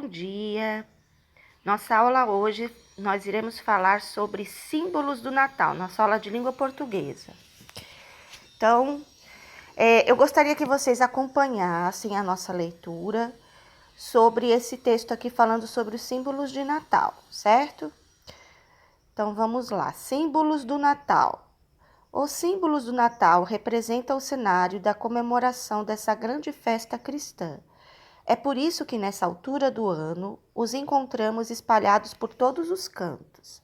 bom dia. Nossa aula hoje nós iremos falar sobre símbolos do Natal, nossa aula de língua portuguesa. Então, eu gostaria que vocês acompanhassem a nossa leitura sobre esse texto aqui falando sobre os símbolos de Natal, certo? Então vamos lá, símbolos do Natal. Os símbolos do Natal representam o cenário da comemoração dessa grande festa cristã. É por isso que nessa altura do ano os encontramos espalhados por todos os cantos.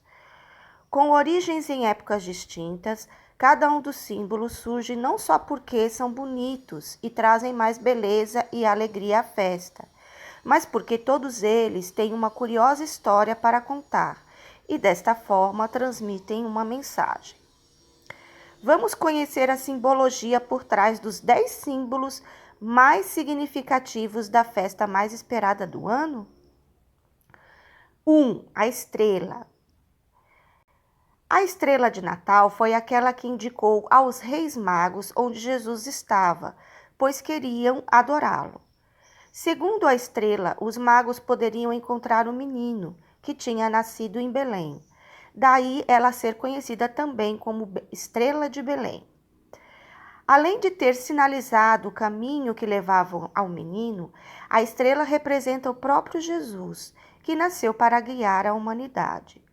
Com origens em épocas distintas, cada um dos símbolos surge não só porque são bonitos e trazem mais beleza e alegria à festa, mas porque todos eles têm uma curiosa história para contar e desta forma transmitem uma mensagem. Vamos conhecer a simbologia por trás dos 10 símbolos mais significativos da festa mais esperada do ano? 1. A estrela. A estrela de Natal foi aquela que indicou aos reis magos onde Jesus estava, pois queriam adorá-lo. Segundo a estrela, os magos poderiam encontrar o menino, que tinha nascido em Belém. Daí ela ser conhecida também como Estrela de Belém. Além de ter sinalizado o caminho que levava ao menino, a estrela representa o próprio Jesus, que nasceu para guiar a humanidade.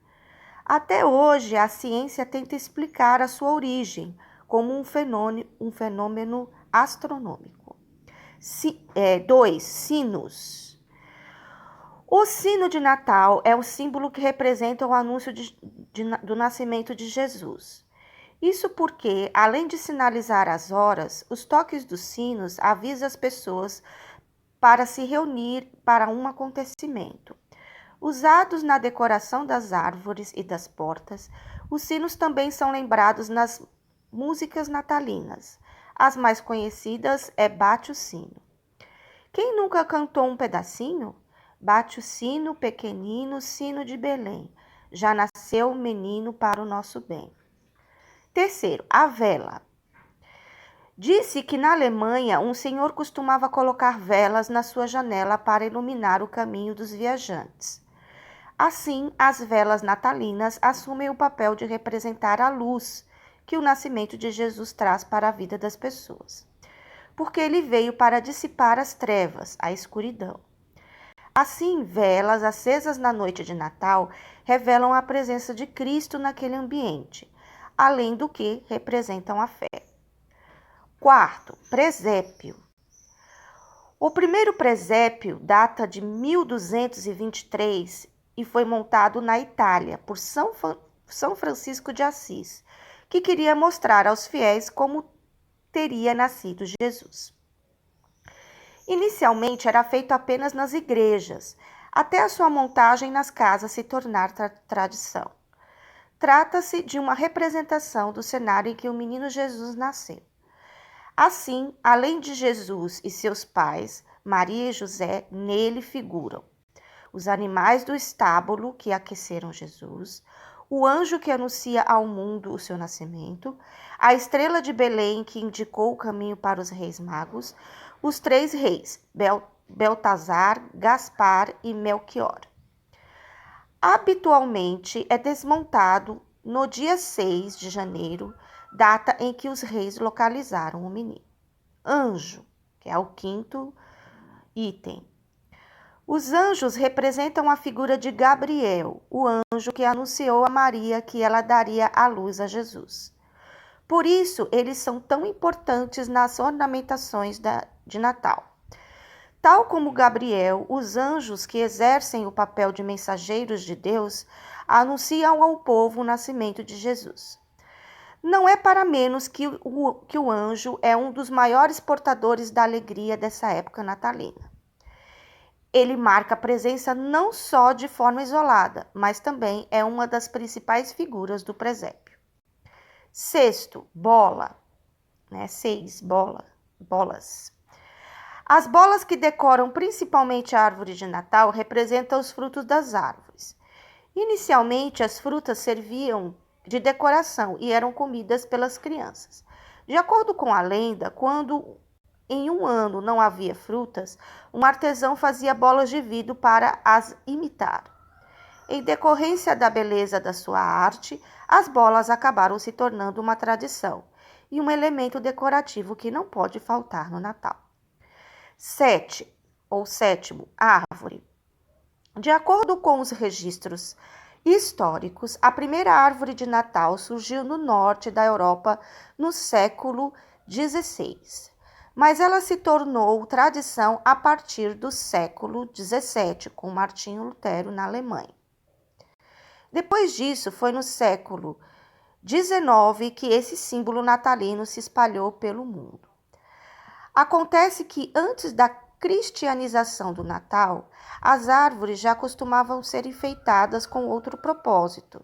Até hoje, a ciência tenta explicar a sua origem como um fenômeno astronômico. 2. Sinos. O sino de Natal é o símbolo que representa o anúncio do nascimento de Jesus. Isso porque, além de sinalizar as horas, os toques dos sinos avisam as pessoas para se reunir para um acontecimento. Usados na decoração das árvores e das portas, os sinos também são lembrados nas músicas natalinas. As mais conhecidas é Bate o Sino. Quem nunca cantou um pedacinho? Bate o sino, pequenino, sino de Belém. Já nasceu o menino para o nosso bem. 3. A vela. Disse que na Alemanha um senhor costumava colocar velas na sua janela para iluminar o caminho dos viajantes. Assim, as velas natalinas assumem o papel de representar a luz que o nascimento de Jesus traz para a vida das pessoas, porque ele veio para dissipar as trevas, a escuridão. Assim, velas acesas na noite de Natal revelam a presença de Cristo naquele ambiente, além do que representam a fé. 4. Presépio. O primeiro presépio data de 1223 e foi montado na Itália por São Francisco de Assis, que queria mostrar aos fiéis como teria nascido Jesus. Inicialmente era feito apenas nas igrejas, até a sua montagem nas casas se tornar tradição. Trata-se de uma representação do cenário em que o menino Jesus nasceu. Assim, além de Jesus e seus pais, Maria e José, nele figuram os animais do estábulo que aqueceram Jesus, o anjo que anuncia ao mundo o seu nascimento, a estrela de Belém que indicou o caminho para os reis magos, os 3 reis, Beltazar, Gaspar e Melquior. Habitualmente é desmontado no dia 6 de janeiro, data em que os reis localizaram o menino. Anjo, que é o 5º item. Os anjos representam a figura de Gabriel, o anjo que anunciou a Maria que ela daria à luz a Jesus. Por isso, eles são tão importantes nas ornamentações de Natal. Tal como Gabriel, os anjos que exercem o papel de mensageiros de Deus anunciam ao povo o nascimento de Jesus. Não é para menos que o anjo é um dos maiores portadores da alegria dessa época natalina. Ele marca a presença não só de forma isolada, mas também é uma das principais figuras do presépio. 6. Bola. 6. Bolas. As bolas que decoram principalmente a árvore de Natal representam os frutos das árvores. Inicialmente, as frutas serviam de decoração e eram comidas pelas crianças. De acordo com a lenda, quando em um ano não havia frutas, um artesão fazia bolas de vidro para as imitar. Em decorrência da beleza da sua arte, as bolas acabaram se tornando uma tradição e um elemento decorativo que não pode faltar no Natal. 7, ou sétimo, árvore. De acordo com os registros históricos, a primeira árvore de Natal surgiu no norte da Europa no século XVI, mas ela se tornou tradição a partir do século XVII, com Martinho Lutero na Alemanha. Depois disso, foi no século XIX que esse símbolo natalino se espalhou pelo mundo. Acontece que antes da cristianização do Natal, as árvores já costumavam ser enfeitadas com outro propósito,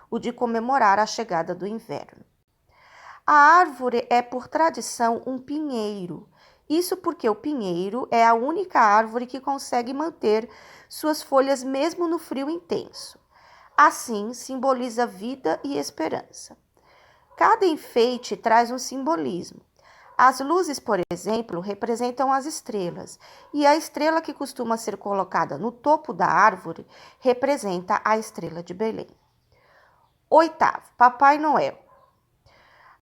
o de comemorar a chegada do inverno. A árvore é, por tradição, um pinheiro. Isso porque o pinheiro é a única árvore que consegue manter suas folhas mesmo no frio intenso. Assim, simboliza vida e esperança. Cada enfeite traz um simbolismo. As luzes, por exemplo, representam as estrelas, e a estrela que costuma ser colocada no topo da árvore representa a estrela de Belém. 8º, Papai Noel.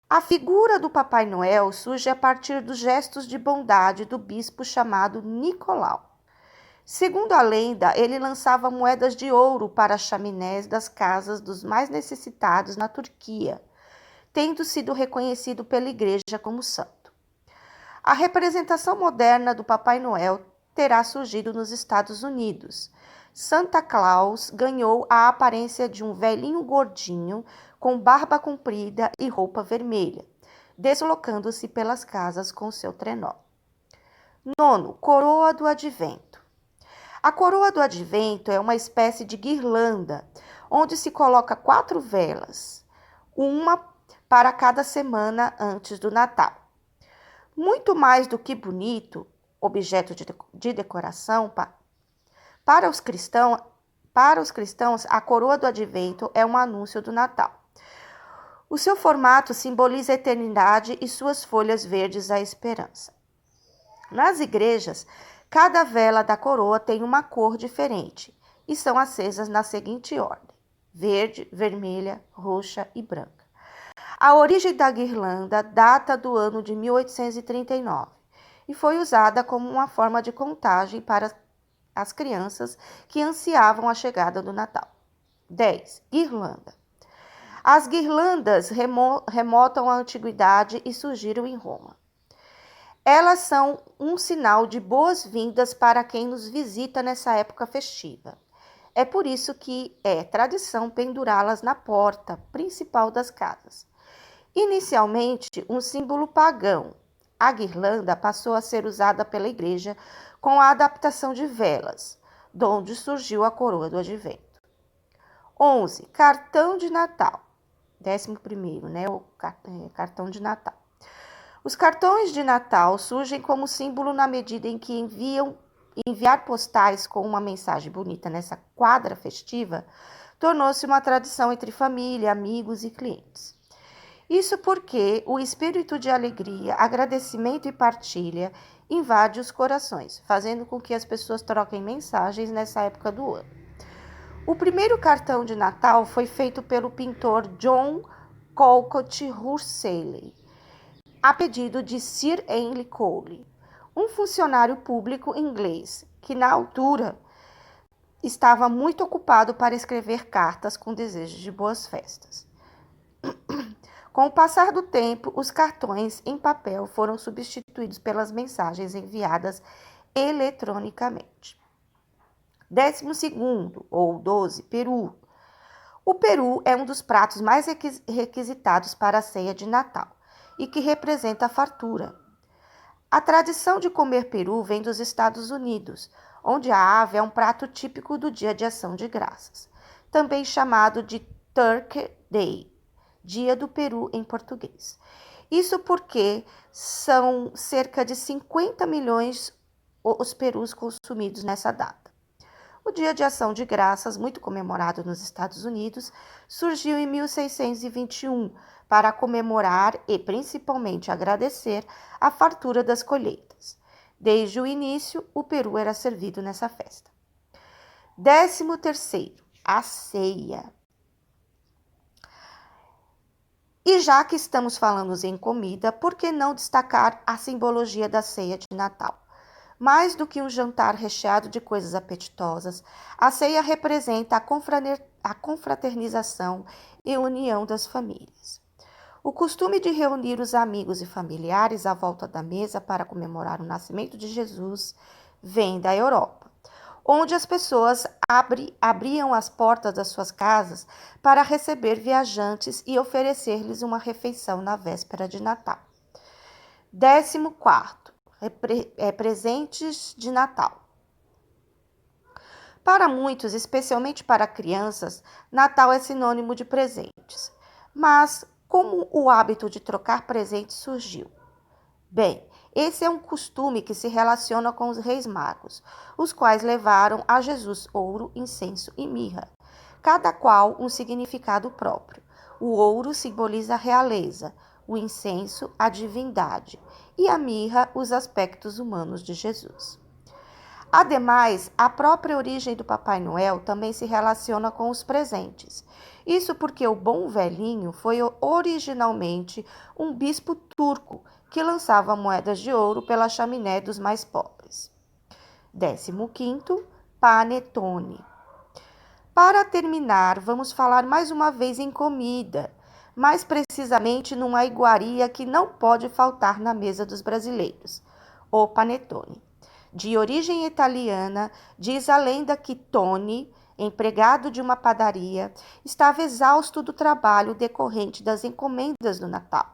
A figura do Papai Noel surge a partir dos gestos de bondade do bispo chamado Nicolau. Segundo a lenda, ele lançava moedas de ouro para as chaminés das casas dos mais necessitados na Turquia, tendo sido reconhecido pela Igreja como santo. A representação moderna do Papai Noel terá surgido nos Estados Unidos. Santa Claus ganhou a aparência de um velhinho gordinho com barba comprida e roupa vermelha, deslocando-se pelas casas com seu trenó. 9º, Coroa do Advento. A coroa do advento é uma espécie de guirlanda, onde se coloca 4 velas, uma para cada semana antes do Natal. Muito mais do que bonito, objeto de decoração, para os cristãos, a coroa do advento é um anúncio do Natal. O seu formato simboliza a eternidade e suas folhas verdes a esperança. Nas igrejas, cada vela da coroa tem uma cor diferente e são acesas na seguinte ordem: verde, vermelha, roxa e branca. A origem da guirlanda data do ano de 1839 e foi usada como uma forma de contagem para as crianças que ansiavam a chegada do Natal. 10. Guirlanda. As guirlandas remontam à antiguidade e surgiram em Roma. Elas são um sinal de boas-vindas para quem nos visita nessa época festiva. É por isso que é tradição pendurá-las na porta principal das casas. Inicialmente, um símbolo pagão, a guirlanda passou a ser usada pela igreja com a adaptação de velas, donde surgiu a coroa do advento. 11. Cartão de Natal. 11º, o cartão de Natal. Os cartões de Natal surgem como símbolo na medida em que enviar postais com uma mensagem bonita nessa quadra festiva tornou-se uma tradição entre família, amigos e clientes. Isso porque o espírito de alegria, agradecimento e partilha invade os corações, fazendo com que as pessoas troquem mensagens nessa época do ano. O primeiro cartão de Natal foi feito pelo pintor John Callcott Russell, a pedido de Sir Henry Cole, um funcionário público inglês que, na altura, estava muito ocupado para escrever cartas com desejos de boas festas. Com o passar do tempo, os cartões em papel foram substituídos pelas mensagens enviadas eletronicamente. 12º, ou 12, peru. O peru é um dos pratos mais requisitados para a ceia de Natal e que representa a fartura. A tradição de comer peru vem dos Estados Unidos, onde a ave é um prato típico do Dia de Ação de Graças, também chamado de Turkey Day, Dia do Peru em português. Isso porque são cerca de 50 milhões os perus consumidos nessa data. O Dia de Ação de Graças, muito comemorado nos Estados Unidos, surgiu em 1621 para comemorar e principalmente agradecer a fartura das colheitas. Desde o início, o peru era servido nessa festa. 13º, a ceia. E já que estamos falando em comida, por que não destacar a simbologia da ceia de Natal? Mais do que um jantar recheado de coisas apetitosas, a ceia representa a confraternização e união das famílias. O costume de reunir os amigos e familiares à volta da mesa para comemorar o nascimento de Jesus vem da Europa, onde as pessoas abriam as portas das suas casas para receber viajantes e oferecer-lhes uma refeição na véspera de Natal. 14º, presentes de Natal. Para muitos, especialmente para crianças, Natal é sinônimo de presentes. Mas como o hábito de trocar presentes surgiu? Bem, esse é um costume que se relaciona com os Reis Magos, os quais levaram a Jesus ouro, incenso e mirra, cada qual um significado próprio. O ouro simboliza a realeza, o incenso a divindade e a mirra os aspectos humanos de Jesus. Ademais, a própria origem do Papai Noel também se relaciona com os presentes. Isso porque o bom velhinho foi originalmente um bispo turco que lançava moedas de ouro pela chaminé dos mais pobres. 15º, panetone. Para terminar, vamos falar mais uma vez em comida, mais precisamente numa iguaria que não pode faltar na mesa dos brasileiros, o panetone. De origem italiana, diz a lenda que Tony, empregado de uma padaria, estava exausto do trabalho decorrente das encomendas do Natal.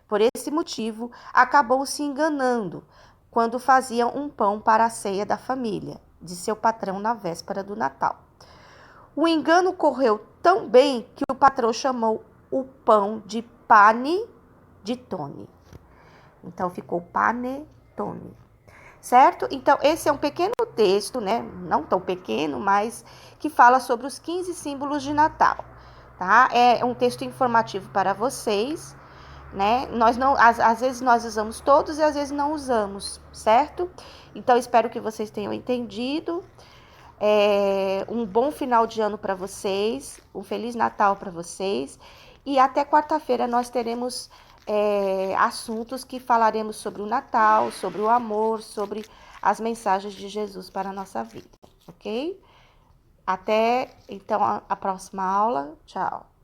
Por esse motivo, acabou se enganando quando fazia um pão para a ceia da família, de seu patrão na véspera do Natal. O engano correu tão bem que o patrão chamou o pão de pane de Tony. Então, ficou panetone. Certo? Então, esse é um pequeno texto, né? Não tão pequeno, mas que fala sobre os 15 símbolos de Natal, tá? É um texto informativo para vocês, né? Nós não, às vezes nós usamos todos e às vezes não usamos, certo? Então, espero que vocês tenham entendido. Um bom final de ano para vocês, um Feliz Natal para vocês. E até quarta-feira nós teremos assuntos que falaremos sobre o Natal, sobre o amor, sobre as mensagens de Jesus para a nossa vida, ok? Até, então, a próxima aula. Tchau!